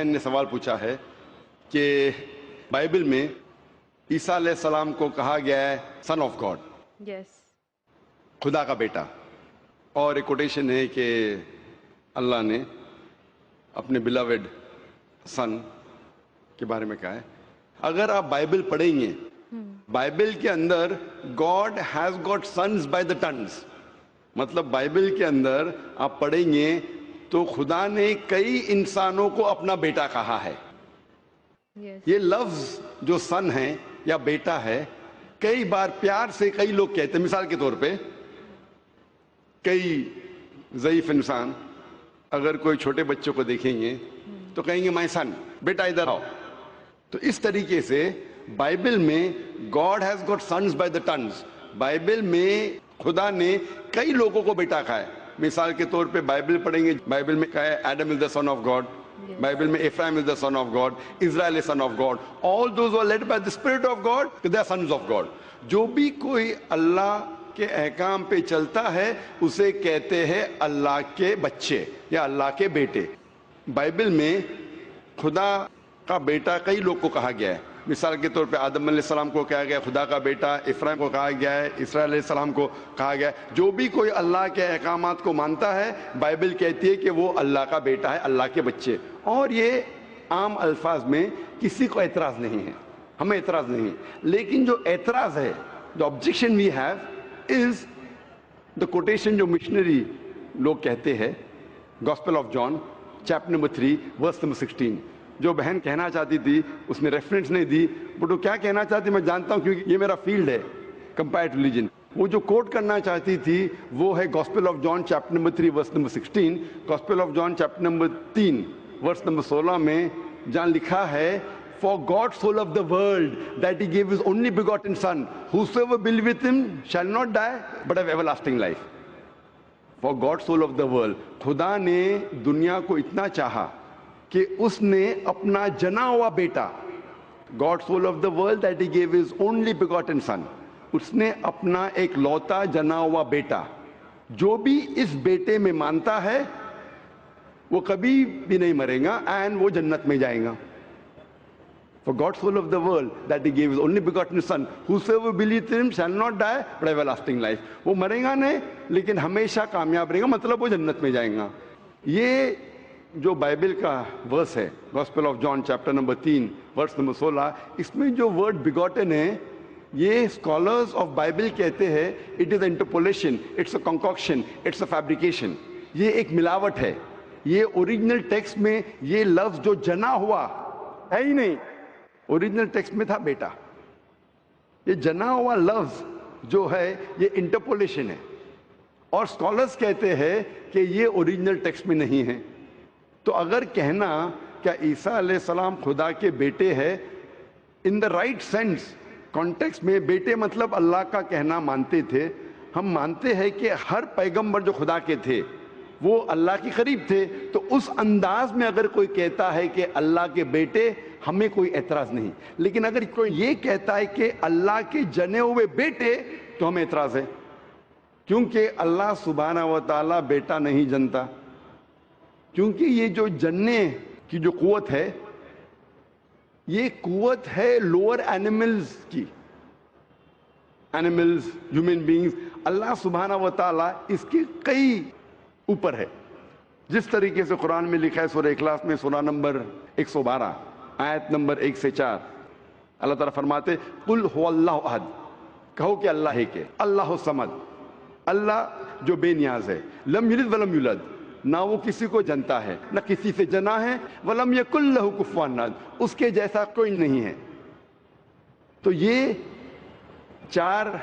بہن نے سوال پوچھا ہے کہ بائبل میں عیسیٰ علیہ السلام کو کہا گیا ہے سن آف گاڈ، یس، خدا کا بیٹا، اور ایک کوٹیشن ہے کہ اللہ نے اپنے بلاوڈ سن کے بارے میں کہا ہے. اگر آپ بائبل پڑھیں گے، بائبل کے اندر God has got sons by the tons, مطلب بائبل کے اندر آپ پڑھیں گے تو خدا نے کئی انسانوں کو اپنا بیٹا کہا ہے. یس، یہ لفظ جو سن ہے یا بیٹا ہے کئی بار پیار سے کئی لوگ کہتے ہیں. مثال کے طور پہ کئی ضعیف انسان اگر کوئی چھوٹے بچوں کو دیکھیں گے تو کہیں گے مائی سن، بیٹا ادھر آؤ. تو اس طریقے سے بائبل میں God has got sons by the tons, Bible میں خدا نے کئی لوگوں کو بیٹا کہا ہے. مثال کے طور پہ بائبل پڑھیں گے، بائبل میں کہا ہے Adam is the son of God, Bible میں Ephraim is the son of God, Israel is son of God, all those are led by the spirit of God they are sons of God. جو بھی کوئی اللہ کے احکام پہ چلتا ہے اسے کہتے ہیں اللہ کے بچے یا اللہ کے بیٹے. بائبل میں خدا کا بیٹا کئی لوگ کو کہا گیا ہے. مثال کے طور پہ آدم علیہ السلام کو کہا گیا خدا کا بیٹا، افرایم کو کہا گیا ہے، اسرائیل علیہ السلام کو کہا گیا ہے. جو بھی کوئی اللہ کے احکامات کو مانتا ہے بائبل کہتی ہے کہ وہ اللہ کا بیٹا ہے، اللہ کے بچے. اور یہ عام الفاظ میں کسی کو اعتراض نہیں ہے، ہمیں اعتراض نہیں ہے. لیکن جو اعتراض ہے، جو objection we have is the quotation جو مشنری لوگ کہتے ہیں، Gospel of John chapter number 3 verse number 16. جو بہن کہنا چاہتی تھی اس نے ریفرنس نہیں دی، بٹ وہ کیا کہنا چاہتی میں جانتا ہوں کیونکہ یہ میرا فیلڈ ہے، کمپیئرڈ ریلیجن. وہ جو کوٹ کرنا چاہتی تھی وہ ہے gospel of John chapter number 3 verse number 16. Gospel of John chapter number 3 verse number 16 میں جہاں لکھا ہے For God so loved the world that he gave his only begotten son, whosoever believeth him shall not die but have everlasting life. For God so loved the world. خدا نے دنیا کو اتنا چاہا کہ اس نے اپنا جنا ہوا بیٹا، God so loved the world that he gave his only begotten son. اس نے اپنا ایک لوتا جنا ہوا بیٹا، جو بھی اس بیٹے میں مانتا ہے وہ کبھی بھی نہیں مرے گا اینڈ وہ جنت میں جائے گا. For God so loved the world that he gave his only begotten son, whosoever believeth in him shall not die but have everlasting life. وہ مرے گا نہیں لیکن ہمیشہ کامیاب رہے گا، مطلب وہ جنت میں جائیں گا. یہ جو بائبل کا ورس ہے gospel of John chapter number 3 verse number 16، اس میں جو ورڈ بگوٹن ہے یہ اسکالرز آف بائبل کہتے ہیں it is interpolation, it's a concoction, it's a fabrication. یہ ایک ملاوٹ ہے. یہ اوریجنل ٹیکسٹ میں یہ لفظ جو جنا ہوا ہے ہی نہیں، اوریجنل ٹیکسٹ میں تھا بیٹا. یہ جنا ہوا لفظ جو ہے یہ انٹرپولیشن ہے، اور اسکالرز کہتے ہیں کہ یہ اوریجنل ٹیکسٹ میں نہیں ہے. تو اگر کہنا کیا عیسیٰ علیہ السلام خدا کے بیٹے ہے ان دا رائٹ سینس کانٹیکسٹ میں، بیٹے مطلب اللہ کا کہنا مانتے تھے. ہم مانتے ہیں کہ ہر پیغمبر جو خدا کے تھے وہ اللہ کے قریب تھے، تو اس انداز میں اگر کوئی کہتا ہے کہ اللہ کے بیٹے ہمیں کوئی اعتراض نہیں. لیکن اگر کوئی یہ کہتا ہے کہ اللہ کے جنے ہوئے بیٹے تو ہمیں اعتراض ہے، کیونکہ اللہ سبحانہ و تعالیٰ بیٹا نہیں جنتا. کیونکہ یہ جو جننے کی جو قوت ہے یہ قوت ہے لوور اینیملز کی، اینیملز، ہیومن بینگز. اللہ سبحانہ و تعالیٰ اس کے کئی اوپر ہے. جس طریقے سے قرآن میں لکھا ہے سورہ اخلاص میں سورہ نمبر 112 آیت نمبر 1 سے 4، اللہ تعالیٰ فرماتے قل هو اللہ احد، کہو کہ اللہ ہے، کہ اللہ الصمد، اللہ جو بے نیاز ہے، لم یلد ولم یولد، نہ وہ کسی کو جنتا ہے نہ کسی سے جنا ہے، ولم یکن لہ کفوا احد، اس کے جیسا کوئی نہیں ہے. تو یہ 4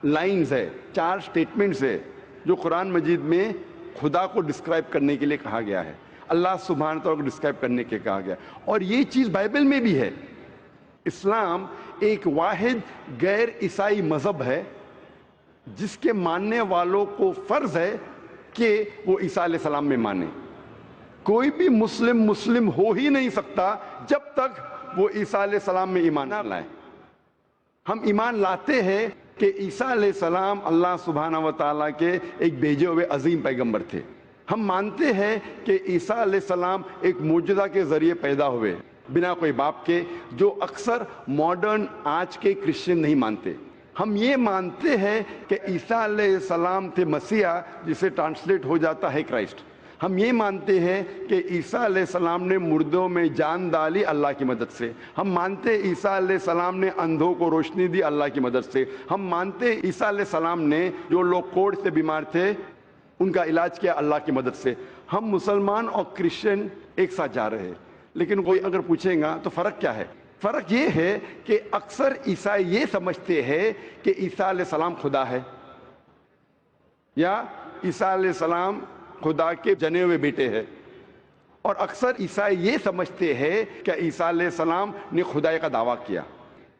لائنز ہے، 4 سٹیٹمنٹس ہے جو قرآن مجید میں خدا کو ڈسکرائب کرنے کے لیے کہا گیا ہے، اللہ سبحانہ تعالیٰ کو ڈسکرائب کرنے کے کہا گیا. اور یہ چیز بائبل میں بھی ہے. اسلام ایک واحد غیر عیسائی مذہب ہے جس کے ماننے والوں کو فرض ہے کہ وہ عیسیٰ علیہ السلام میں مانے. کوئی بھی مسلم ہو ہی نہیں سکتا جب تک وہ عیسیٰ علیہ السلام میں ایمان نہ لائے. ہم ایمان لاتے ہیں کہ عیسیٰ علیہ السلام اللہ سبحانہ و تعالیٰ کے ایک بھیجے ہوئے عظیم پیغمبر تھے. ہم مانتے ہیں کہ عیسیٰ علیہ السلام ایک معجزہ کے ذریعے پیدا ہوئے بنا کوئی باپ کے، جو اکثر ماڈرن آج کے کرسچن نہیں مانتے۔ ہم یہ مانتے ہیں کہ عیسیٰ علیہ السلام تھے مسیح، جسے ٹرانسلیٹ ہو جاتا ہے کرائسٹ۔ ہم یہ مانتے ہیں کہ عیسیٰ علیہ السلام نے مردوں میں جان ڈالی اللہ کی مدد سے۔ ہم مانتے عیسیٰ علیہ السلام نے اندھوں کو روشنی دی اللہ کی مدد سے۔ ہم مانتے عیسیٰ علیہ السلام نے جو لوگ کوڑ سے بیمار تھے ان کا علاج کیا اللہ کی مدد سے۔ ہم مسلمان اور کرسچن ایک ساتھ جا رہے ہیں، لیکن کوئی اگر پوچھیں گا تو فرق کیا ہے؟ فرق یہ ہے کہ اکثر عیسائی یہ سمجھتے ہیں کہ عیسیٰ علیہ السلام خدا ہے، یا عیسیٰ علیہ السلام خدا کے جنے ہوئے بیٹے ہیں، اور اکثر عیسائی یہ سمجھتے ہیں کہ عیسیٰ علیہ السلام نے خدائی کا دعویٰ کیا۔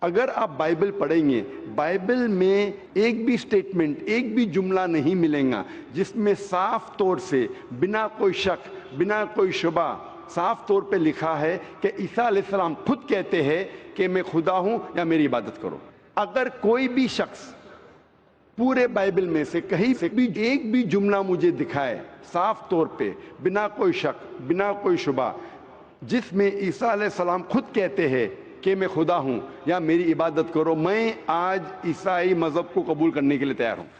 اگر آپ بائبل پڑھیں گے، بائبل میں ایک بھی سٹیٹمنٹ، ایک بھی جملہ نہیں ملے گا جس میں صاف طور سے بنا کوئی شک، بنا کوئی شبہ صاف طور پہ لکھا ہے کہ عیسیٰ علیہ السلام خود کہتے ہیں کہ میں خدا ہوں یا میری عبادت کرو۔ اگر کوئی بھی شخص پورے بائبل میں سے کہیں سے بھی ایک بھی جملہ مجھے دکھائے صاف طور پہ بنا کوئی شک، بنا کوئی شبہ، جس میں عیسیٰ علیہ السلام خود کہتے ہیں کہ میں خدا ہوں یا میری عبادت کرو، میں آج عیسائی مذہب کو قبول کرنے کے لیے تیار ہوں۔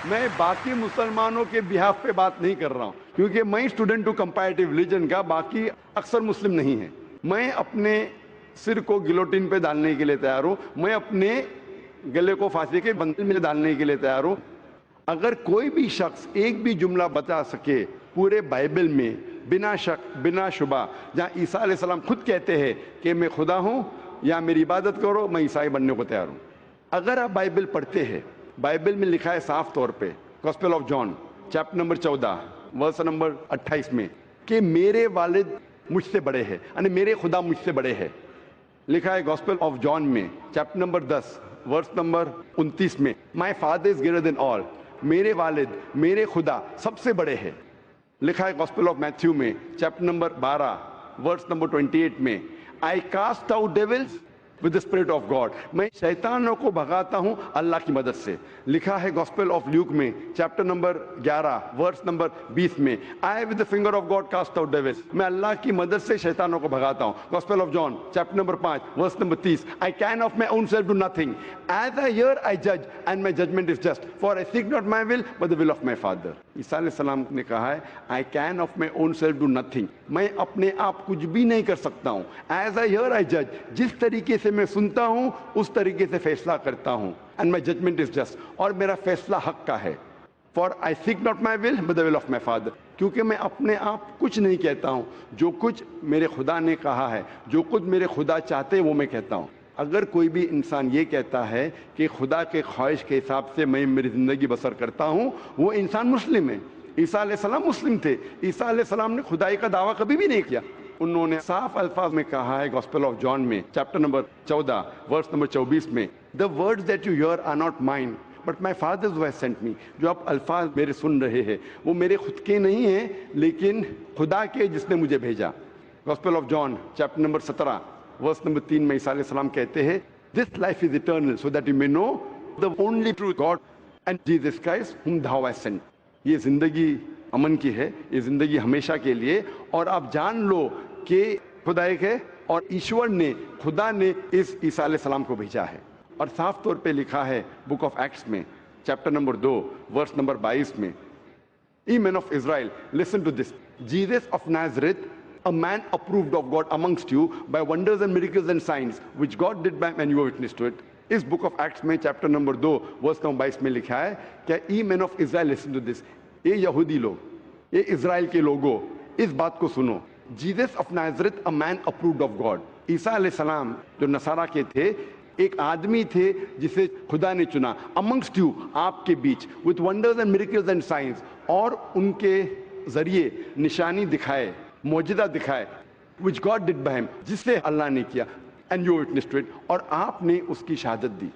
میں باقی مسلمانوں کے بہاف پہ بات نہیں کر رہا ہوں، کیونکہ میں اسٹوڈنٹ ہوں کمپیریٹیو ریلیجن کا، باقی اکثر مسلم نہیں ہیں۔ میں اپنے سر کو گلوٹین پہ ڈالنے کے لیے تیار ہوں، میں اپنے گلے کو پھانسی کے بندل میں ڈالنے کے لیے تیار ہوں۔ اگر کوئی بھی شخص ایک بھی جملہ بتا سکے پورے بائبل میں بنا شک، بنا شبہ، جہاں عیسیٰ علیہ السلام خود کہتے ہیں کہ میں خدا ہوں یا میری عبادت کرو، میں عیسائی بننے کو تیار ہوں۔ اگر آپ بائبل پڑھتے ہیں، بائبل میں لکھا ہے صاف طور پہ، Gospel of John chapter number 14 verse number 28 میں، کہ میرے والد مجھ سے بڑے ہیں، یعنی میرے خدا مجھ سے بڑے ہیں۔ لکھا ہے گاسپل آف جان میں چیپٹر نمبر 10 ورس نمبر 29 میں، my father is greater than آل، میرے والد، میرے خدا سب سے بڑے ہیں۔ لکھا ہے گاسپل آف میتھیو میں چیپٹر نمبر 12 ورس نمبر 28 میں، I cast out devils with the spirit of God، میں شیطانوں کو بھگاتا ہوں اللہ کی مدد سے۔ لکھا ہے گاسپل آف لیوک میں چیپٹر نمبر 11 ورس نمبر 20 میں، I with the finger of God cast out devils، میں اللہ کی مدد سے شیطانوں کو بھگاتا ہوں۔ Gospel of John chapter number 5 verse number 30، I can of my own self do nothing، as I hear I judge and my judgment is just، for I seek not my will but the will of my Father۔ عیسیٰ علیہ السلام نے کہا ہے I can of my own self do nothing، میں اپنے آپ کچھ بھی نہیں کر سکتا ہوں۔ as I hear I judge، جس طریقے سے میں سنتا ہوں اس طریقے سے فیصلہ کرتا ہوں، and my judgment is just، اور میرا فیصلہ حق کا ہے۔ for I seek not my will but the will of my Father، کیونکہ میں اپنے آپ کچھ نہیں کہتا ہوں، جو کچھ میرے خدا نے کہا ہے، جو کچھ میرے خدا چاہتے ہیں وہ میں کہتا ہوں۔ اگر کوئی بھی انسان یہ کہتا ہے کہ خدا کے خواہش کے حساب سے میں میری زندگی بسر کرتا ہوں، وہ انسان مسلم ہے۔ عیسیٰ علیہ السلام مسلم تھے، عیسیٰ علیہ السلام نے خدائی کا دعویٰ کبھی بھی نہیں کیا۔ انہوں نے صاف الفاظ میں کہا ہے گاسپل آف جان میں چیپٹر نمبر 14 ورس نمبر 24 میں، the words that you hear are not mine but my father's who has sent me، جو آپ الفاظ میرے سن رہے ہیں وہ میرے خود کے نہیں ہیں لیکن خدا کے جس نے مجھے بھیجا۔ Gospel of John chapter number 17 verse number 3 میں عیسیٰ علیہ السلام کہتے ہیں this life is eternal so that you may know the only true God and Jesus Christ whom thou hast sent۔ یہ زندگی امن کی ہے، یہ زندگی ہمیشہ کے لیے، اور آپ جان لو کہ خدا ایک ہے اور ایشور نے، خدا نے اس عیسیٰ علیہ السلام کو بھیجا ہے۔ اور صاف طور پہ لکھا ہے بک آف ایکٹس میں چیپٹر نمبر 2 ورس نمبر 22 میں، Ye men of Israel, listen to this, Jesus of Nazareth, a man approved of God amongst you by wonders and miracles and signs which God did by and you were witness to it۔ اس book of Acts میں chapter number 2 verse number 22 میں لکھا ہے کہ ای مین of Israel listen to this, اے یہودی لوگ، اے اسرائیل کے لوگوں، اس بات کو سنو، Jesus of Nazareth a man approved of God, عیسیٰ علیہ السلام جو نصارہ کے تھے ایک آدمی تھے جسے خدا نے چنا، امنگسٹ یو، آپ کے بیچ، with wonders and miracles and signs, اور ان کے ذریعے نشانی دکھائے، معجزہ دکھائے، which God did by him، جس سے اللہ نے کیا، and you witnessed to it، اور آپ نے اس کی شہادت دی۔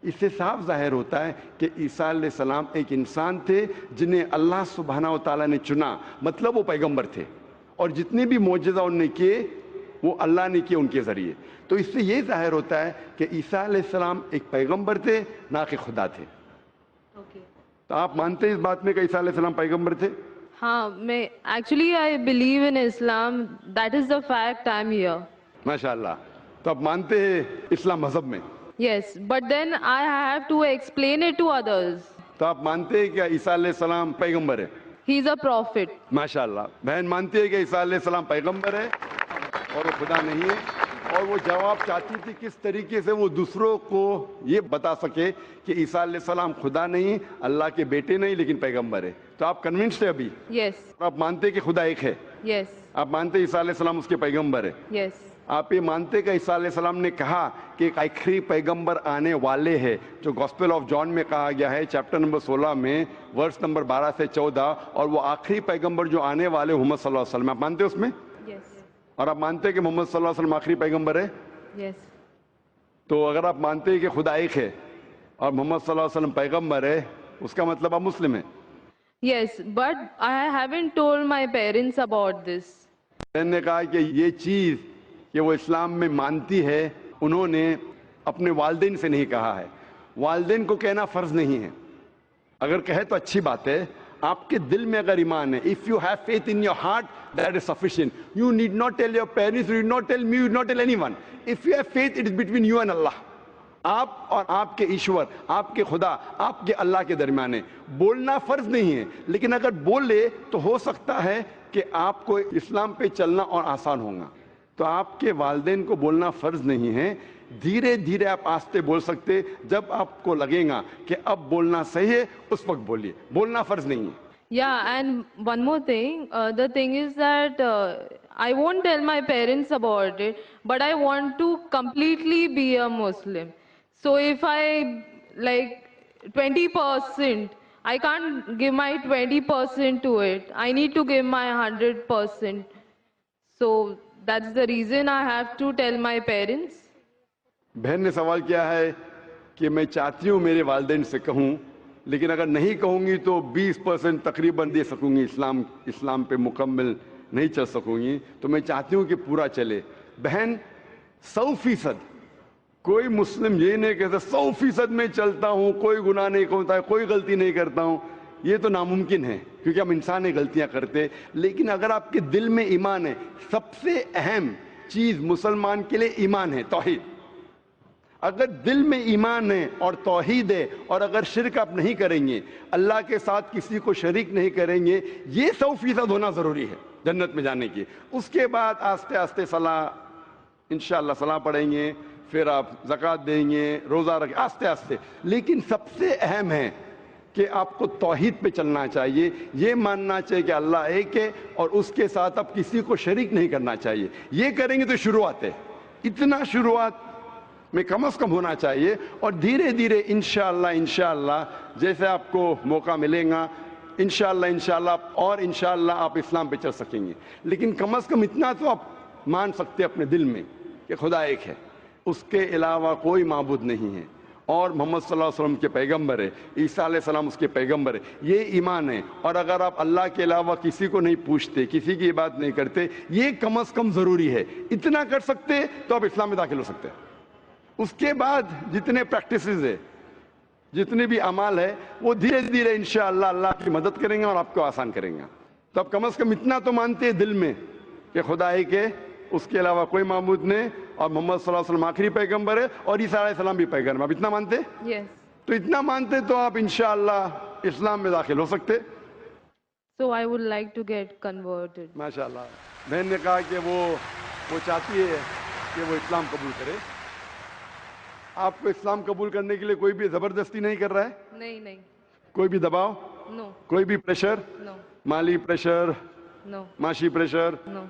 اس سے صاف ظاہر ہوتا ہے کہ عیسیٰ علیہ السلام ایک انسان تھے جنہیں اللہ سبحانہ و تعالیٰ نے چنا، مطلب وہ پیغمبر تھے، اور جتنے بھی معجزہ انہوں نے کیے وہ اللہ نے کیے ان کے ذریعے۔ تو اس سے یہ ظاہر ہوتا ہے کہ عیسیٰ علیہ السلام ایک پیغمبر تھے، نہ کہ خدا تھے۔ اوکے، تو آپ مانتے ہیں اس بات میں کہ عیسیٰ علیہ السلام پیغمبر تھے؟ ہاں میں actually I believe in Islam. That is the fact I am here. ماشاء اللہ. تو آپ مانتے ہیں اسلام مذہب میں؟ Yes but then I have to explain it to others. تو آپ مانتے ہیں کہ عیسیٰ علیہ السلام پیغمبر ہے؟ ہی از اے پروفٹ. ماشاء اللہ. بہن مانتی ہے کہ عیسیٰ علیہ السلام پیغمبر ہے اور وہ خدا نہیں ہے، اور وہ جواب چاہتی تھی کس طریقے سے وہ دوسروں کو یہ بتا سکے کہ عیسیٰ علیہ السلام خدا نہیں، اللہ کے بیٹے نہیں، لیکن پیغمبر ہے. تو آپ کنونسڈ ہے ابھی؟ یس. آپ مانتے ہیں کہ خدا ایک ہے؟ یس. آپ مانتے ہیں عیسیٰ علیہ السلام اس کے پیغمبر ہے؟ یس. آپ یہ مانتے کہ عیسیٰ علیہ السلام نے کہا کہ ایک آخری پیغمبر آنے والے ہیں، جو گاسپل آف جان میں کہا گیا ہے چیپٹر نمبر 16 میں ورس نمبر 12 سے 14، اور وہ آخری پیغمبر جو آنے والے محمد صلی اللہ علیہ وسلم، آپ مانتے ہیں اس میں؟ یس. اور آپ مانتے ہیں کہ محمد صلی اللہ علیہ وسلم آخری پیغمبر ہے؟ یس. تو اگر آپ مانتے ہیں کہ خدا ایک ہے اور محمد صلی اللہ علیہ وسلم پیغمبر ہے، اس کا مطلب آپ مسلم ہیں. Yes but I haven't told my parents about this. میں نے کہا کہ یہ چیز کہ وہ اسلام میں مانتی ہے، انہوں نے اپنے والدین سے نہیں کہا ہے. والدین کو کہنا فرض نہیں ہے، اگر کہے تو اچھی بات ہے. آپ کے دل میں اگر ایمان ہے، if you have faith in your heart, that is sufficient. You need not tell your parents, you need not tell me, you need not tell anyone. If you have faith, it is between you and Allah. آپ اور آپ کے ایشور، آپ کے خدا، آپ کے اللہ کے درمیان ہے. بولنا فرض نہیں ہے، لیکن اگر بولے تو ہو سکتا ہے کہ آپ کو اسلام پہ چلنا اور آسان ہوگا. تو آپ کے والدین کو بولنا فرض نہیں ہے، دھیرے دھیرے آپ آہستہ بول سکتے. جب آپ کو لگے گا کہ اب بولنا صحیح ہے، اس وقت بولیے، بولنا فرض نہیں ہے. Yeah, and one more thing. The thing is that I won't tell my parents about it, but I want to completely be a Muslim. So if I like 20%, I can't give my 20% to it. I need to give my 100%. So that's the reason I have to tell my parents. بہن نے سوال کیا ہے کہ میں چاہتی ہوں میرے والدین سے کہوں، لیکن اگر نہیں کہوں گی تو 20% تقریباً دے سکوں گی، اسلام پہ مکمل نہیں چل سکوں گی. تو میں چاہتی ہوں کہ پورا چلے. بہن 100%، کوئی مسلم یہ نہیں کہتا 100% میں چلتا ہوں، کوئی گناہ نہیں کرتا ہے، کوئی غلطی نہیں کرتا ہوں. یہ تو ناممکن ہے کیونکہ ہم انسان ہیں، غلطیاں کرتے. لیکن اگر آپ کے دل میں ایمان ہے، سب سے اہم چیز مسلمان کے لیے ایمان ہے، توحید. اگر دل میں ایمان ہے اور توحید ہے، اور اگر شرک آپ نہیں کریں گے، اللہ کے ساتھ کسی کو شریک نہیں کریں گے، یہ 100% ہونا ضروری ہے جنت میں جانے کی. اس کے بعد آہستہ آہستہ صلاح، انشاءاللہ صلاح پڑھیں گے، پھر آپ زکوٰۃ دیں گے، روزہ رکھیں، آہستہ آہستہ. لیکن سب سے اہم ہے کہ آپ کو توحید پہ چلنا چاہیے. یہ ماننا چاہیے کہ اللہ ایک ہے اور اس کے ساتھ آپ کسی کو شریک نہیں کرنا چاہیے. یہ کریں گے تو شروعات ہے، اتنا شروعات میں کم از کم ہونا چاہیے. اور دھیرے دھیرے انشاءاللہ جیسے آپ کو موقع ملے گا، انشاءاللہ اور انشاءاللہ آپ اسلام پہ چل سکیں گے. لیکن کم از کم اتنا تو آپ مان سکتے اپنے دل میں کہ خدا ایک ہے، اس کے علاوہ کوئی معبود نہیں ہے، اور محمد صلی اللہ علیہ وسلم کے پیغمبر ہے، عیسیٰ علیہ السلام اس کے پیغمبر ہے. یہ ایمان ہے. اور اگر آپ اللہ کے علاوہ کسی کو نہیں پوچھتے، کسی کی عبادت نہیں کرتے، یہ کم از کم ضروری ہے. اتنا کر سکتے تو آپ اسلام میں داخل ہو سکتے. اس کے بعد جتنے پریکٹسز ہے، جتنے بھی اعمال ہے، وہ دھیرے دھیرے انشاءاللہ اللہ کی مدد کریں گے اور آپ کو آسان کریں گے. تو آپ کم از کم اتنا تو مانتے ہیں دل میں کہ خدا ایک ہے، اس کے علاوہ کوئی معبود نہیں، اور محمد صلی اللہ علیہ وسلم آخری پیغمبر ہے، اور عیسیٰ علیہ السلام بھی پیغمبر. آپ اتنا مانتے؟ Yes. تو اتنا مانتے تو آپ انشاءاللہ اسلام میں داخل ہو سکتے. So I would like to get converted. ماشاءاللہ. بہن نے کہا کہ وہ چاہتی ہے کہ وہ اسلام قبول کرے. آپ کو اسلام قبول کرنے کے لیے کوئی بھی زبردستی نہیں کر رہا ہے؟ نہیں. کوئی بھی دباؤ، No. کوئی بھی پریشر، No. مالی پریشر، No. معاشی pressure, No.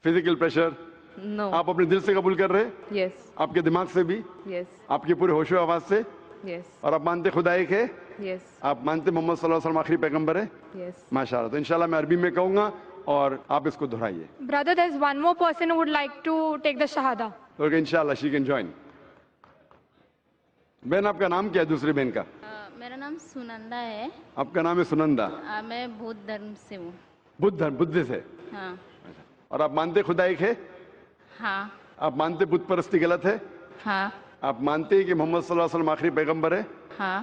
Physical pressure, No. آپ اپنے دل سے قبول کر رہے، Yes. آپ کے دماغ سے بھی، Yes. آپ کے پورے ہوش و آواز سے، Yes. اور آپ مانتے خدا ایک ہے، Yes. آپ مانتے محمد صلی اللہ علیہ وسلم آخری پیغمبر ہے. Yes. ماشاءاللہ. تو انشاءاللہ میں عربی میں کہوں گا اور آپ اس کو دہرائیے. Brother, there's one more person who would like to take the Shahada. Okay, انشاءاللہ شی کین جوائن. بہن آپ کا نام کیا ہے دوسری بہن کا؟ میرا نام سنندا ہے. آپ کا نام ہے سنندا. میں بودھ دھرم سے ہوں. بدھ سے. ہاں. اور آپ مانتے خدا ایک ہے؟ ہاں. آپ مانتے بت پرستی غلط ہے؟ ہاں. آپ مانتے ہیں کہ محمد صلی اللہ علیہ وسلم آخری پیغمبر ہے؟ ہاں.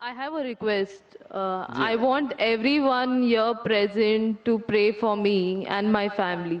I have a request. I want everyone here present to pray for me and my family.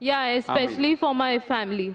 Yeah, especially for my family.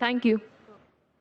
Thank you.